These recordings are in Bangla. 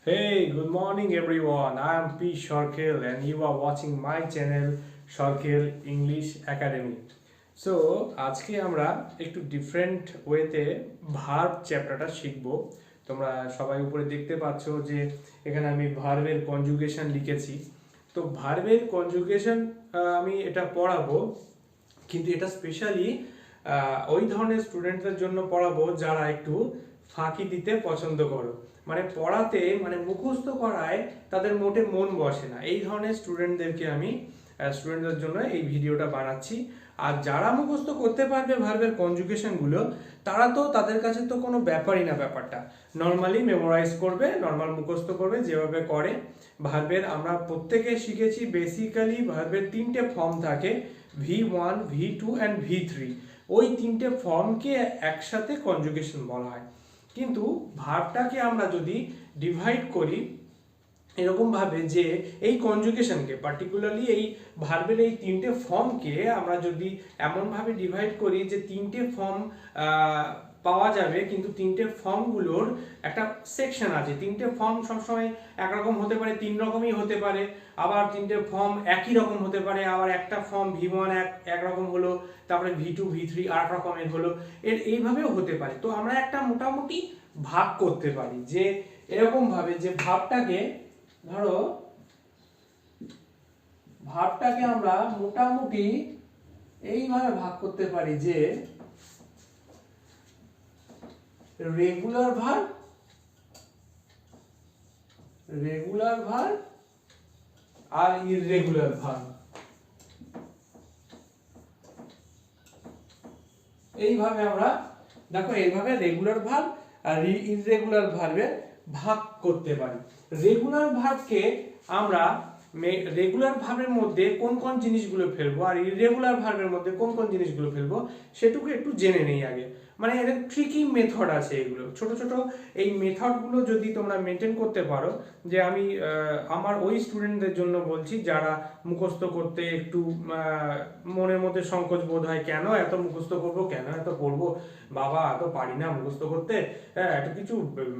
Hey, good morning everyone. I am P. Shorkel and you are watching my channel Shorkel English Academy. So আজকে আমরা একটু ডিফারেন্ট ওয়েতে ভার্ব চ্যাপ্টারটা শিখব। তোমরা সবাই উপরে দেখতে পাচ্ছ যে এখানে আমি ভার্বের কনজুগেশন লিখেছি। তো ভার্বের কনজুগেশন আমি এটা পড়াবো, কিন্তু এটা স্পেশালি ওই ধরনের স্টুডেন্টদের জন্য পড়াবো যারা একটু ফাঁকি দিতে পছন্দ করো, মানে পড়াতে মানে মুখস্থ করায় তাদের মোটে মন বসে না, এই ধরনের স্টুডেন্টদের জন্য এই ভিডিওটা বানাচ্ছি। আর যারা মুখস্থ করতে পারবে ভার্বের কনজুগেশনগুলো, তারা তো তাদের কাছে তো কোনো ব্যাপারই না, ব্যাপারটা নর্মালি মেমোরাইজ করবে, নর্মাল মুখস্থ করবে যেভাবে করে। ভার্বের আমরা প্রত্যেকে শিখেছি বেসিক্যালি ভার্বের তিনটে ফর্ম থাকে, V1, V2 অ্যান্ড V3। ওই তিনটে ফর্মকে একসাথে কনজুগেশন বলা হয়। কিন্তু ভার্বটাকে আমরা যদি ডিভাইড করি এরকমভাবে যে এই কনজুগেশনকে পার্টিকুলারলি এই ভার্বের এই তিনটে ফর্মকে আমরা যদি এমনভাবে ডিভাইড করি যে তিনটে ফর্ম পাওয়া যাবে, কিন্তু তিনটে ফর্মগুলোর একটা সেকশন আছে। তিনটে ফর্ম সবসময় একরকম হতে পারে, তিন রকমই হতে পারে, আবার তিনটে ফর্ম একই রকম হতে পারে, আবার একটা ফর্ম V1 একরকম হলো, তারপরে V2 V3 আর এক রকমের হলো, এইভাবেও হতে পারে। তো আমরা একটা মোটামুটি ভাগ করতে পারি যে এরকম ভাবে যে ভাবটাকে আমরা মোটামুটি এইভাবে ভাগ করতে পারি যে রেগুলার ভার্ব আর ইররেগুলার ভার্ব, এইভাবে আমরা দেখো এইভাবে রেগুলার ভার্ব আর ইররেগুলার ভার্বে ভাগ করতে পারি। রেগুলার ভার্বকে আমরা রেগুলার ভার্বের মধ্যে কোন কোন জিনিসগুলো ফেলবো আর ইররেগুলার ভার্বের মধ্যে কোন কোন জিনিসগুলো ফেলবো সেটুকু একটু জেনে নেই আগে। মানে এর ট্রিকি মেথড আছে, এগুলো ছোট ছোট এই মেথডগুলো যদি তোমরা মেনটেন করতে পারো, যে আমি আমার ওই স্টুডেন্টদের জন্য বলছি যারা মুখস্থ করতে একটু মনের মধ্যে সংকোচ বোধ হয়, কেন এত মুখস্থ করবো, কেন এত পড়বো, বাবা এত পারি না মুখস্থ করতে, এত কিছু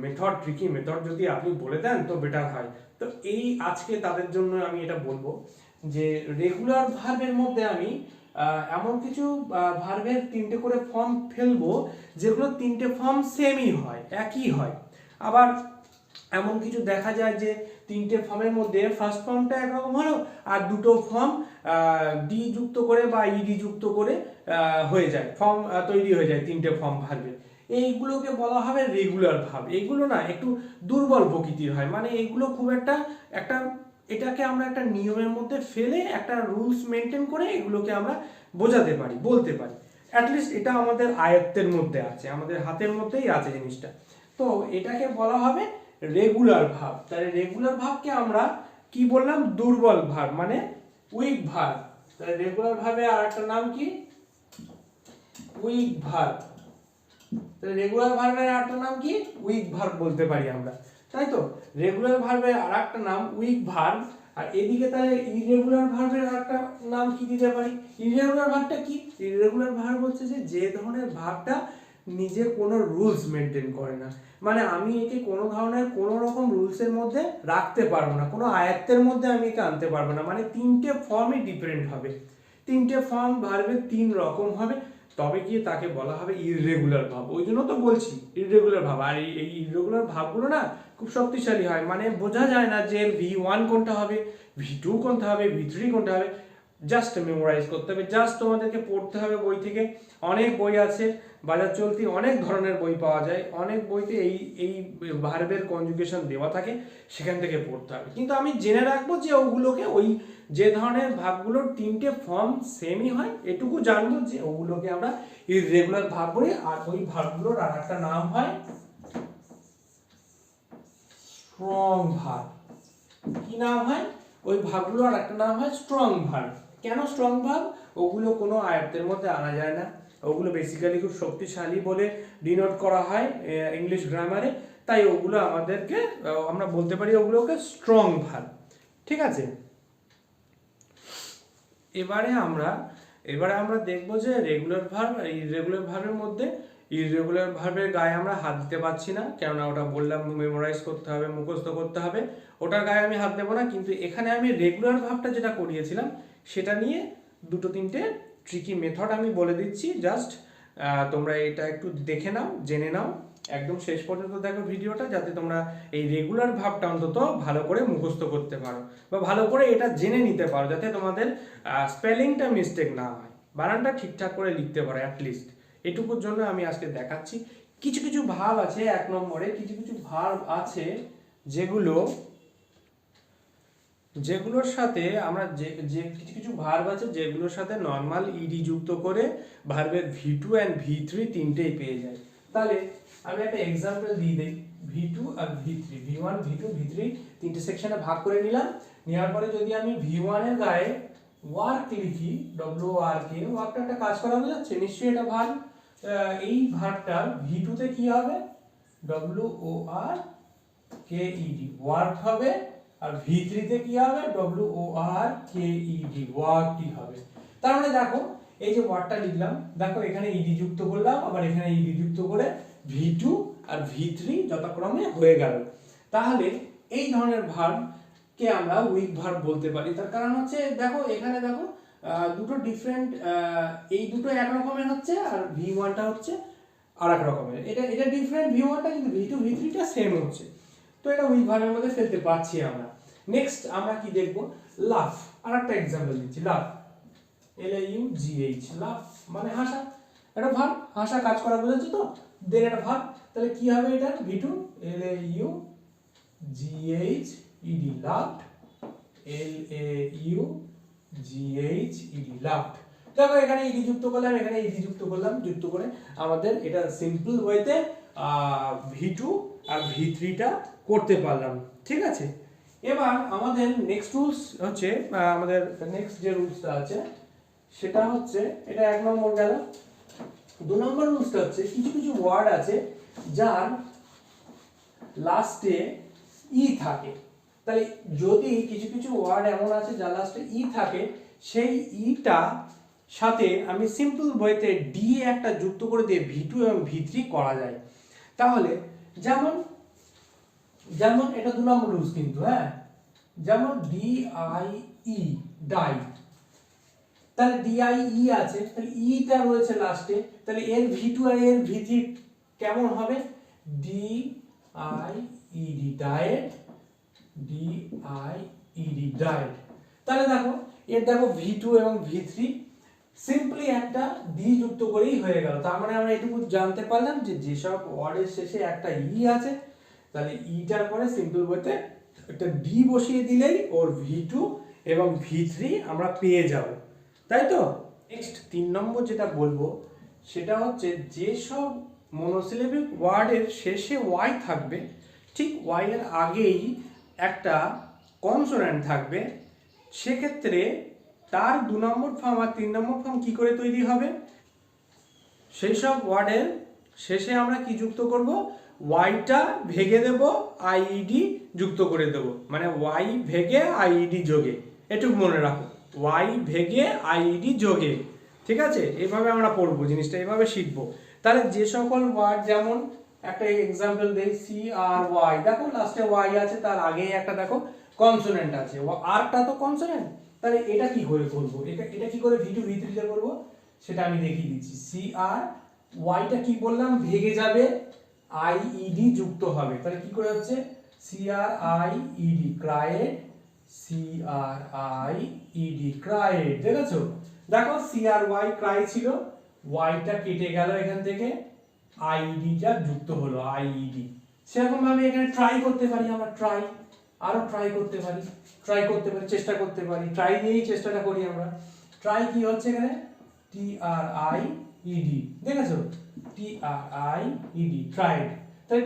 মেথড, ট্রিকি মেথড যদি আপনি বলে দেন তো বেটার হয়। তো এই আজকে তাদের জন্য আমি এটা বলবো যে রেগুলার ভার্বের মধ্যে আমি এমন কিছু ভার্বের তিনটে করে ফর্ম ফেলবো যেগুলো তিনটে ফর্ম সেমই হয়, একই হয়। আবার এমন কিছু দেখা যায় যে তিনটে ফর্মের মধ্যে ফার্স্ট ফর্মটা একরকম হলো আর দুটো ফর্ম ডি যুক্ত করে বা ইডি যুক্ত করে হয়ে যায়, ফর্ম তৈরি হয়ে যায় তিনটে ফর্ম ভার্বের। এইগুলোকে বলা হবে রেগুলার ভার্ব। এগুলো না একটু দুর্বল প্রকৃতির হয়, মানে এগুলো খুব একটা এটাকে আমরা একটা নিয়মের মধ্যে ফেলে একটা রুলস মেনটেন করে এগুলোকে আমরা বোঝাতে পারি, বলতে পারি। অ্যাটলিস্ট এটা আমাদের আয়ত্তের মধ্যে আছে, আমাদের হাতের মধ্যেই আছে জিনিসটা। তো এটাকে বলা হবে রেগুলার ভার্ব। তাহলে রেগুলার ভার্বকে আমরা কি বললাম? দুর্বল ভার্ব, মানে উইক ভার্ব। তাহলে রেগুলার ভার্বের আরেকটা নাম কি? Week verb. তাহলে রেগুলার ভার্বের আরেকটা নাম কি? উইক ভার্ব বলতে পারি আমরা, তাই তো? রেগুলার ভার্বের আরেকটা নাম উইক ভার্ব। আর এদিকে তাহলে ইররেগুলার ভার্বের আরেকটা নাম কি দিতে পারি? ইররেগুলার ভার্বটা কি? ইররেগুলার ভার্ব হচ্ছে যে ধরনের ভার্বটা নিজে কোনো রুলস মেনটেন করে না, মানে আমি একে কোনো ধরনের কোনো রকম রুলসের মধ্যে রাখতে পারবো না, কোনো আয়ত্তের মধ্যে আমি একে আনতে পারবো না, মানে তিনটে ফর্মই ডিফারেন্ট হবে, তিনটে ফর্ম ভার্বের তিন রকম হবে, তবে গিয়ে তাকে বলা হবে ইররেগুলার ভাব। ওই জন্য তো বলছি ইররেগুলার ভাব। আর এই ইররেগুলার ভাবগুলো না খুব শক্তিশালী হয়, মানে বোঝা যায় না যে V1 কোনটা হবে, V2 কোনটা হবে, V3 কোনটা হবে। জাস্ট মেমোরাইজ করতে হবে, জাস্ট তোমাদেরকে পড়তে হবে বই থেকে। অনেক বই আছে বাজার চলতি, অনেক ধরনের বই পাওয়া যায়, অনেক বইতে এই এই ভার্বের কনজুগেশন দেওয়া থাকে, সেখান থেকে পড়তে হবে। কিন্তু আমি জেনে রাখবো যে ওগুলোকে ওই যে ধরনের ভাবগুলোর তিনটে ফর্ম সেমই হয়, এটুকু জানবো যে ওগুলোকে আমরা ইররেগুলার ভাব বলি। আর ওই ভাবগুলোর আর একটা নাম হয় স্ট্রং ভার্ব। কি নাম হয়? ওই ভাবগুলোর আর একটা নাম হয় স্ট্রং ভার্ব। কেন স্ট্রং ভার্ব? ওগুলো কোনো আয়ত্তের মধ্যে আনা যায় না, ওগুলো বেসিক্যালি খুব শক্তিশালী বলে ডিনোট করা হয় ইংলিশ গ্রামারে, তাই ওগুলো আমাদেরকে আমরা বলতে পারি ওগুলোকে স্ট্রং ভার্ব। ঠিক আছে? এবারে আমরা দেখব যে রেগুলার ভার্ব আর ইররেগুলার ভার্বের মধ্যে ইররেগুলার ভার্বের গায়ে আমরা হাত দিতে পারছি না, কেননা ওটা বললাম মেমোরাইজ করতে হবে, মুখস্থ করতে হবে, ওটার গায়ে আমি হাত দেবো না। কিন্তু এখানে আমি রেগুলার ভার্বটা যেটা করিয়েছিলাম সেটা নিয়ে দুটো তিনটে ট্রিকি মেথড আমি বলে দিচ্ছি, জাস্ট তোমরা এটা একটু দেখে নাও, জেনে নাও, একদম শেষ পর্যন্ত দেখো ভিডিওটা, যাতে তোমরা এই রেগুলার ভার্বটা অন্তত ভালো করে মুখস্থ করতে পারো বা ভালো করে এটা জেনে নিতে পারো, যাতে তোমাদের স্পেলিংটা মিস্টেক না হয়, বানানটা ঠিকঠাক করে লিখতে পারো অ্যাটলিস্ট। এটুকুর জন্য আমি আজকে দেখাচ্ছি। কিছু কিছু ভার্ব আছে, 1 নম্বরে কিছু কিছু ভার্ব আছে যেগুলোর সাথে আমরা যে কিছু কিছু ভার্ব আছে যেগুলোর সাথে নর্মাল ইডি যুক্ত করে ভার্বের V2 অ্যান্ড V3 তিনটেই পেয়ে যায়। তাহলে আমি একটা এক্সাম্পল দিয়ে দিই। V2 আর V3, V1 V2 V3 তিনটে সেকশনে ভাগ করে নিলাম। নেওয়ার পরে যদি আমি V1 এর গায়ে ওয়ার্ক লিখি, WORK, ওয়ার্কটা একটা কাজ করা যাচ্ছে, নিশ্চয়ই এটা ভার্ব। এই ভার্বটা V2 তে কি হবে? WORKED, ওয়ার্ক হবে। আর V3 তে কি হবে? WORKED, ওয়ার্কটি হবে। তার মানে দেখো এই যে ওয়ার্ডটা লিখলাম, দেখো এখানে ইডি যুক্ত করলাম, আবার এখানে ইডি যুক্ত করে V2 আর V3 যথাক্রমে হয়ে গেল। তাহলে এই ধরনের ভার্ব কে আমরা উইক ভার্ব বলতে পারি। তার কারণ হচ্ছে দেখো এখানে দেখো দুটো ডিফারেন্ট, এই দুটো এক রকমের হচ্ছে আর V1টা হচ্ছে আরেক রকমের। এটা ডিফারেন্ট V1টা, কিন্তু V2 V3টা সেম হচ্ছে। তো এটা উইক ভার্বের মধ্যে ফেলতে পারছি আমরা। নেক্সট আমরা কি দেখব? লাফ। আরেকটা एग्जांपल দিচ্ছি, লাফ, LAUGH, লাফ মানে হাসা। এটা ভার্ব, হাসা কাজ করা বোঝাচ্ছে তো, দেন এটা ভার্ব। তাহলে কি হবে? এটা V2 LAUGHED, laughed, LAUGHED, laughed. দেখো এখানে ইডি যুক্ত করলাম, এখানে ইডি যুক্ত করলাম, যুক্ত করে আমাদের এটা সিম্পল ওয়েতে V2 আর V3টা করতে পারলাম। ঠিক আছে, এবার আমাদের নেক্সট রুলস হচ্ছে, আমাদের নেক্সট যে রুলসটা আছে সেটা হচ্ছে, এটা 1 নম্বর গেল। 2 নম্বর রুলসটা হচ্ছে, কিছু কিছু ওয়ার্ড আছে যার লাস্টে ই থাকে। তাহলে যদি কিছু কিছু ওয়ার্ড এমন আছে যার লাস্টে ই থাকে, সেই ইটা সাথে আমি সিম্পল ওয়েতে ডি একটা যুক্ত করে দিয়ে V2 এবং V3 করা যায়। তাহলে যেমন এটা 2 নম্বর রুলস কিন্তু, হ্যাঁ, যেমন DIE, ডাই। তাহলে DIE আছে, তাহলে ইটা রয়েছে লাস্টে, তাহলে এর V2 আর এর V3 কেমন হবে? DIED, diet, DIED, diet. তাহলে দেখো এর দেখো V2 এবং V3 সিম্পলি একটা ডি যুক্ত করেই হয়ে গেল। তার মানে আমরা এটুকু জানতে পারলাম যে যেসব ওয়ার্ডের শেষে একটা ই আছে, তাহলে ইটার পরে সিম্পল বলতে একটা ডি বসিয়ে দিলেই ওর V2 এবং V3 আমরা পেয়ে যাব, তাই তো? নেক্সট 3 নম্বর যেটা বলবো সেটা হচ্ছে, যেসব মনোসিলেবিক ওয়ার্ডের শেষে ওয়াই থাকবে, ঠিক ওয়াই এর আগেই একটা কনসোন্যান্ট থাকবে, সেক্ষেত্রে তার 2 নম্বর ফর্ম আর 3 নম্বর ফর্ম কি করে তৈরি হবে? সেই সব ওয়ার্ডের শেষে আমরা কি যুক্ত করব? ওয়াইটা ভেঙে দেব, আইইডি যুক্ত করে দেব, মানে ওয়াই ভেঙে আইইডি যোগে। এটুকু মনে রাখো, ওয়াই ভেঙে আইইডি যোগে। ঠিক আছে, এইভাবে আমরা পড়বো জিনিসটা, এইভাবে শিখবো। তাহলে যে সকল ওয়ার্ড, যেমন একটা এক্সাম্পল দেই, CRY, দেখো লাস্টে ওয়াই আছে, তার আগে একটা দেখো কনসোনেন্ট আছে, আরটা তো কনসোনেন্ট। তাহলে এটা কি করে করব? এটা কি করে V2 V3 তে করব সেটা আমি দেখিয়ে দিচ্ছি। CRY কি বললাম? ভেঙে যাবে, আইইডি যুক্ত হবে। তাহলে কি করে হচ্ছে? CRIED, ক্রায়েড, CRIED, ক্রায়েড। দেখেছো? দেখো CRY ক্রাই ছিল, ওয়াইটা কেটে গেল এখান থেকে, আইইডিটা যুক্ত হলো, আইইডি। সেরকম ভাবে এখানে ট্রাই করতে পারি আমরা, আরো ট্রাই করতে পারি, চেষ্টা করতে পারি, ট্রাই দিয়েই চেষ্টাটা করি আমরা। ট্রাই কি হচ্ছে এখানে? TRIED, দেখেছো? TRIED, tried. তাহলে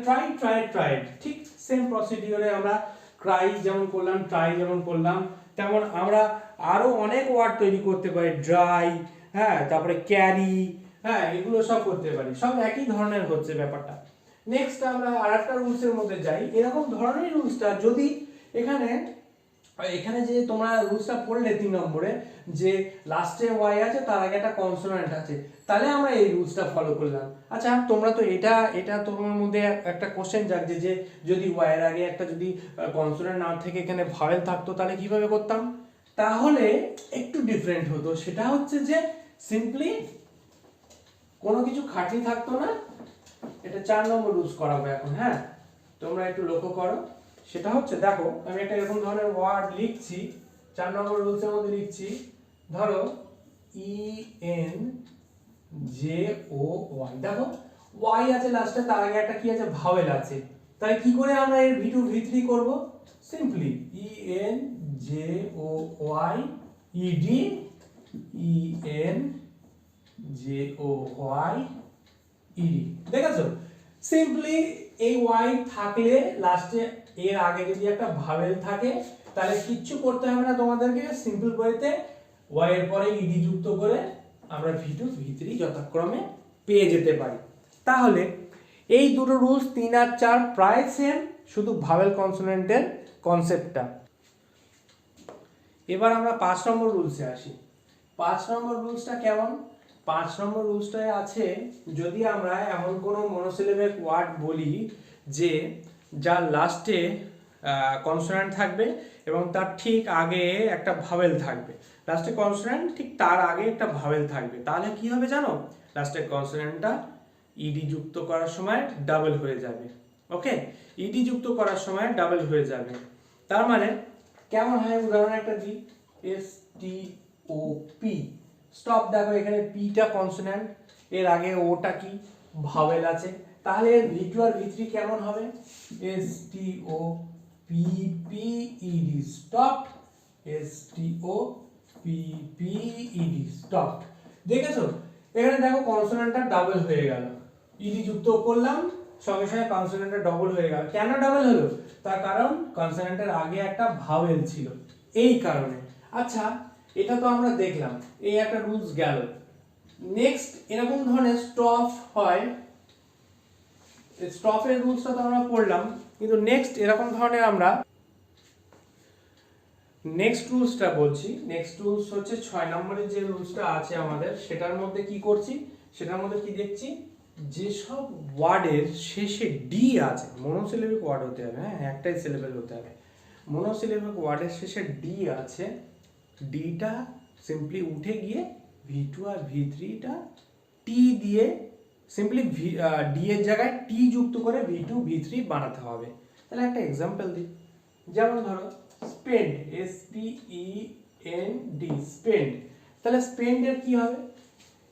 ট্রাইড, ঠিক সেম প্রসিডিওরে আমরা ক্রাই যেমন করলাম, ট্রাই যেমন করলাম, তেমন আমরা আরো অনেক ওয়ার্ড তৈরি করতে পারি, ড্রাই, হ্যাঁ, তারপরে ক্যারি, হ্যাঁ, এগুলো সব করতে পারি, সব একই ধরনের হচ্ছে ব্যাপারটা। নেক্সট আমরা আরেকটা রুলসের মধ্যে যাই। এরকম ধরনের রুলসটা যদি এখানে আর এখানে যে তোমরা রুলসটা পড়লে 3 নম্বরে যে লাস্টে ওয়াই আছে তার আগে একটা কনসোনেন্ট আছে, তাহলে আমরা এই রুলসটা ফলো করলাম। আচ্ছা তোমরা তো এটা তোমার মধ্যে একটা কোশ্চেন জাগছে যে যদি ওয়াই এর আগে একটা যদি কনসোনেন্ট না থেকে এখানে ভাওয়েল থাকতো তাহলে কিভাবে করতাম? তাহলে একটু ডিফারেন্ট হতো, সেটা হচ্ছে যে সিম্পলি কোনো কিছু খাটনি থাকতো না। এটা 4 নম্বর রুলস করাবো এখন। হ্যাঁ, তোমরা একটু লক্ষ্য করো। সেটা হচ্ছে, দেখো আমি একটা এরকম ধরনের ওয়ার্ড লিখছি, 4 নম্বর রুলসের মধ্যে লিখছি, ধরো EN JOY। দেখো ওয়াই আছে লাস্টে, তার আগে একটা কি আছে, ভাওয়েল আছে। তাই কি করে আমরা এর V2 V3 করব? Simply EN JOY ED EN JOY ED। দেখেছো সিম্পলি এই ওয়াই থাকলে লাস্টে এর আগে যদি একটা ভাওয়েল থাকে তাহলে কিচ্ছু করতে হবে না তোমাদেরকে, সিম্পল ওয়েতে ওয়াই এর পরে ইডি যুক্ত করে আমরা V2 V3 যথাক্রমে পেয়ে যেতে পারি। তাহলে এই দুটো রুলস 3 আর 4 প্রায় সেম, শুধু ভাওয়েল কনসোনেন্টের কনসেপ্টটা। এবার আমরা 5 নম্বর রুলসে আসি। 5 নম্বর রুলসটা কেমন? 5 নম্বর রুলসটায় আছে, যদি আমরা এমন কোনো মনোসিলেবিক ওয়ার্ড বলি যে যার লাস্টে কনসোনেন্ট থাকবে এবং তার ঠিক আগে একটা ভাওয়েল থাকবে, লাস্টে কনসোনেন্ট ঠিক তার আগে একটা ভাওয়েল থাকবে, তাহলে কি হবে জানো? লাস্টের কনসোনেন্টটা ইডি যুক্ত করার সময় ডাবল হয়ে যাবে। ওকে, ইডি যুক্ত করার সময় ডাবল হয়ে যাবে। তার মানে কেমন হয়, উদাহরণ একটা দিই, STOP স্টপ। দেখো এখানে পিটা কনসোনেন্ট, এর আগে ওটা কি ভাওয়েল আছে, তাহলে V2 আর V3 কেমন হবে? STOPPED stop, STOPPED stop. দেখেছো এখানে দেখো কনসোনেন্টটা ডাবল হয়ে গেল, ইডি যুক্ত করলাম সঙ্গে সঙ্গে কনসোনেন্টটা ডাবল হয়ে গেল। কেন ডাবল হলো? তার কারণ কনসোনেন্টের আগে একটা ভাওয়েল ছিল, এই কারণে। আচ্ছা এটা তো আমরা দেখলাম, এই একটা রুলস গেল। নেক্সট এরকম ধরনের স্টপ হয়, স্টপের রুলসটা তো আমরা পড়লাম, কিন্তু নেক্সট এরকম ধরনের আমরা নেক্সট রুলসটা বলছি। নেক্সট রুলস হচ্ছে 6 নম্বরের যে রুলসটা আছে আমাদের, সেটার মধ্যে কি করছি, সেটার মধ্যে কি দেখছি, যেসব ওয়ার্ডের শেষে ডি আছে, মনোসিলেবিক ওয়ার্ড হতে হবে, হ্যাঁ একটাই সিলেবল হতে হবে, মনোসিলেবিক ওয়ার্ডের শেষে ডি আছে, ডিটা সিম্পলি উঠে গিয়ে V2 আর V3টা টি দিয়ে সিম্পলি ডি এর জায়গায় টি যুক্ত করে V2 V3 বানাতে হবে। তাহলে একটা এক্সাম্পল দিই, যেমন ধরো স্পেন্ড, SPEND স্পেন্ড। তাহলে স্পেন্ড এর কি হবে,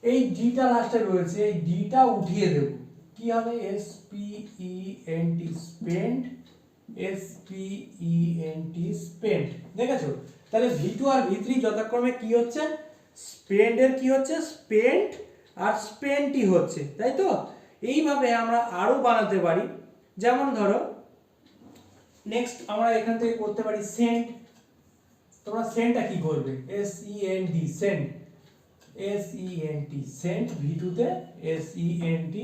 এই ডিটা লাস্টে রয়েছে, এই ডিটা উঠিয়ে দেব, কি হবে, SPEND স্পেন্ড, SPEND স্পেন্ড। দেখেছো তাহলে V2 আর V3 যথাক্রমে কি হচ্ছে, স্পেন্ড এর কি হচ্ছে, স্পেন্ড আর স্পেন্টই হচ্ছে, তাই তো? এইভাবে আমরা আরো বানাতে পারি। যেমন ধরো নেক্সট আমরা এখান থেকে করতে পারি সেন্ট। তোমরা সেন্টটা কি করবে, SENT Saint, SENT Saint V2 তে, SENT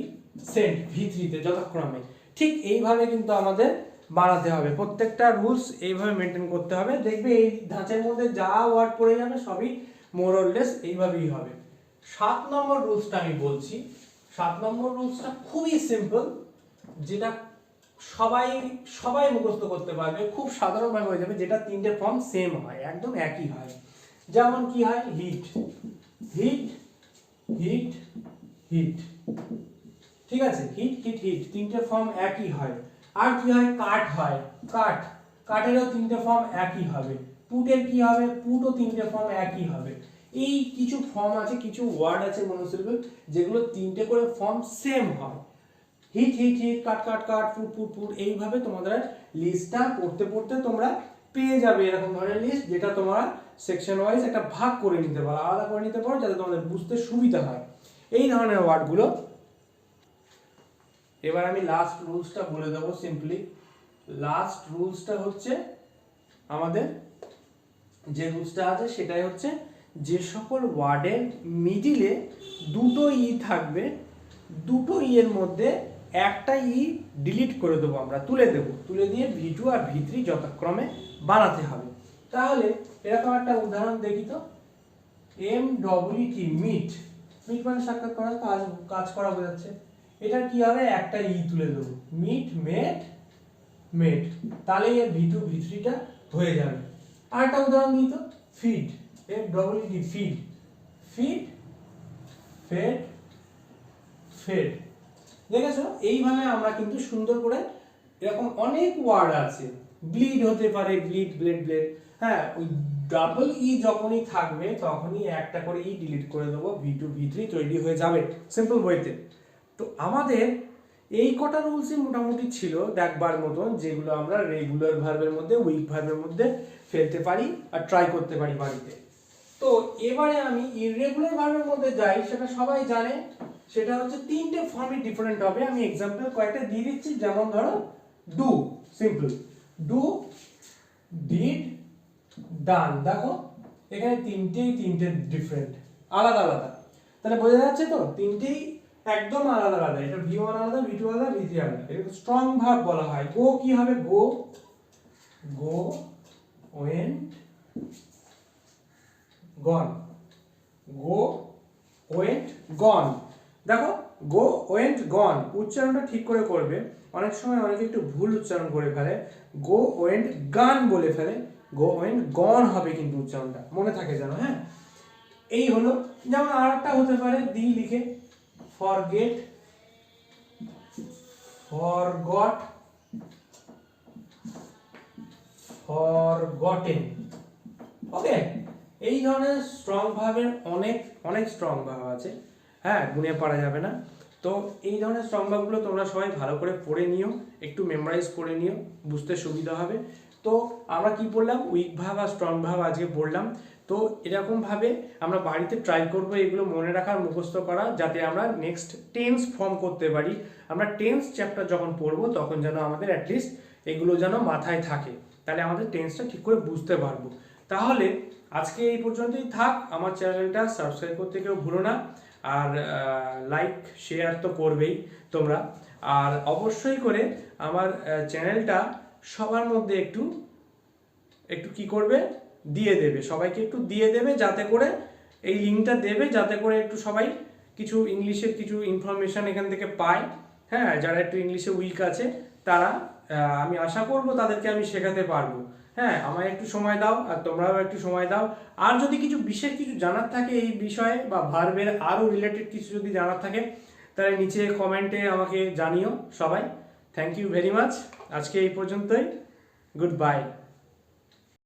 সেন্ট V3 তে যথাক্রমে। ঠিক এইভাবে কিন্তু আমাদের বানাতে হবে, প্রত্যেকটা রুলস এইভাবে মেনটেন করতে হবে। দেখবে এই ধাঁচের মধ্যে যা ওয়ার্ড পড়ে যাবে সবই মোর অর লেস এইভাবেই হবে। 7 নম্বর রুলসটা আমি বলছি। 7 নম্বর রুলসটা খুবই সিম্পল, যেটা সবাই মুখস্থ করতে পারবে, খুব সাধারণভাবে হয়ে যাবে, যেটা 3টে ফর্ম সেম হয়, একদম একই হয়। যেমন কি হয়, হিট হিট হিট হিট, ঠিক আছে, হিট হিট হিট 3টে ফর্ম একই হয়। আর কি হয়, কাট হয়, কাট, কাটেরও 3টে ফর্ম একই হবে। পুটের কি হবে, পুটও 3টে ফর্ম একই হবে। এই কিছু ফর্ম আছে, কিছু ওয়ার্ড আছে মনোসিলেবল যেগুলো 3টে করে ফর্ম সেম হয়। হিট হিট হিট, কাট কাট কাট, ফুট ফুট ফুট, এইভাবে তোমাদের লিস্টটা পড়তে পড়তে তোমরা পেয়ে যাবে এরকম ধরনের লিস্ট, যেটা তোমরা সেকশন ওয়াইজ একটা ভাগ করে নিতে পারো, আলাদা করে নিতে পারো, যাতে তোমাদের বুঝতে সুবিধা হয় এই ধরনের ওয়ার্ডগুলো। এবার আমি লাস্ট রুলসটা বলে দেবো সিম্পলি। লাস্ট রুলসটা হচ্ছে আমাদের যে রুলসটা আছে সেটাই হচ্ছে, যে সকল ওয়ার্ডের মিডিলে দুটো ই থাকবে, দুটো ই এর মধ্যে একটা ই ডিলিট করে দেবো, আমরা তুলে দেব, তুলে দিয়ে V2 আর V3 যথাক্রমে বানাতে হবে। তাহলে এরকম একটা উদাহরণ দেখি তো, MWT মিট, মিট মানে সাক্ষাৎ করা, কাজ করা বোঝাচ্ছে। এটা কি হবে, একটা ই তুলে দেবো, মিট মেট মেট, তাহলে এর V2 V3টা হয়ে যাবে। আর একটা উদাহরণ দিই তো, feed, FWD feed, feed fed fed. দেখেছো, এইভাবে আমরা কিন্তু সুন্দর করে এরকম অনেক ওয়ার্ড আছে, ব্লিড হতে পারে, ব্লিড ব্লেড ব্লেড, হ্যাঁ ওই ডাবল ই যখনই থাকবে তখনই একটা করে ই ডিলিট করে দেবো, V2 V3 তৈরি হয়ে যাবে সিম্পল ওয়েতে। তো আমাদের এই কটা রুলসই মোটামুটি ছিল দেখবার মতন, যেগুলো আমরা রেগুলার ভার্বের মধ্যে, উইক ভার্বের মধ্যে ফেলতে পারি আর ট্রাই করতে পারি বাড়িতে। তো এবারে আমি ইররেগুলার ভার্বের মধ্যে যাই, সেটা সবাই জানে, সেটা হচ্ছে তিনটে ফর্মই ডিফারেন্ট হবে। আমি এক্সাম্পল কয়েকটা দিয়ে দিচ্ছি, যেমন ধরো ডু, সিম্পল ডু, ডিড, ডান। দেখো এখানে তিনটে ডিফারেন্ট, আলাদা আলাদা, তাহলে বোঝা যাচ্ছে তো তিনটেই একদম আলাদা আলাদা। এটা V1 আলাদা, V2 আলাদা, V3 আলাদা। এটা স্ট্রং ভার্ব বলা হয়। গো কি হবে, গো, গো ওয়েন্ট গন, গো ওয়েন্ট গন। দেখো গো ওয়েন্ট গন উচ্চারণটা ঠিক করে করবে, অনেক সময় অনেকে একটু ভুল উচ্চারণ করে ফেলে, গো ওয়েন্ট গান বলে ফেলে, গো ওয়েন্ট গন হবে কিন্তু উচ্চারণটা মনে থাকে যেন, হ্যাঁ। এই হলো, যেমন আর একটা হতে পারে দি লিখে, ফরগেট, ফরগট, ফরগটেন। ওকে, এই ধরনের স্ট্রং ভার্বের অনেক অনেক স্ট্রং ভার্ব আছে, হ্যাঁ গুনে পারা যাবে না। তো এই ধরনের স্ট্রং ভার্বগুলো তোমরা সবাই ভালো করে পড়ে নিও, একটু মেমোরাইজ করে নিও, বুঝতে সুবিধা হবে। তো আমরা কি পড়লাম, উইক ভার্ব আর স্ট্রং ভার্ব আজকে পড়লাম। তো এরকমভাবে আমরা বাড়িতে ট্রাই করবো এগুলো মনে রাখার, মুখস্থ করা, যাতে আমরা নেক্সট টেন্স ফর্ম করতে পারি। আমরা টেন্স চ্যাপ্টার যখন পড়বো তখন যেন আমাদের অ্যাটলিস্ট এগুলো যেন মাথায় থাকে, তাহলে আমাদের টেন্সটা ঠিক করে বুঝতে পারবো। তাহলে আজকে এই পর্যন্তই থাক। আমার চ্যানেলটা সাবস্ক্রাইব করতে কেউ ভুলো না, আর লাইক শেয়ার তো করবেই তোমরা, আর অবশ্যই করে আমার চ্যানেলটা সবার মধ্যে একটু একটু কি করবে, দিয়ে দেবে, সবাইকে একটু দিয়ে দেবে, যাতে করে এই লিঙ্কটা দেবে, যাতে করে একটু সবাই কিছু ইংলিশের কিছু ইনফরমেশন এখান থেকে পায়, হ্যাঁ যারা একটু ইংলিশে উইক আছে তারা, আমি আশা করব তাদেরকে আমি শেখাতে পারবো। হ্যাঁ আমায় একটু সময় দাও, আর তোমরাও একটু সময় দাও। আর যদি কিছু বিশেষ কিছু জানার থাকে এই বিষয়ে, বা ভার্বের আরও রিলেটেড কিছু যদি জানার থাকে, তাহলে নিচে কমেন্টে আমাকে জানিও সবাই। থ্যাংক ইউ ভেরি মাচ, আজকে এই পর্যন্তই, গুড বাই।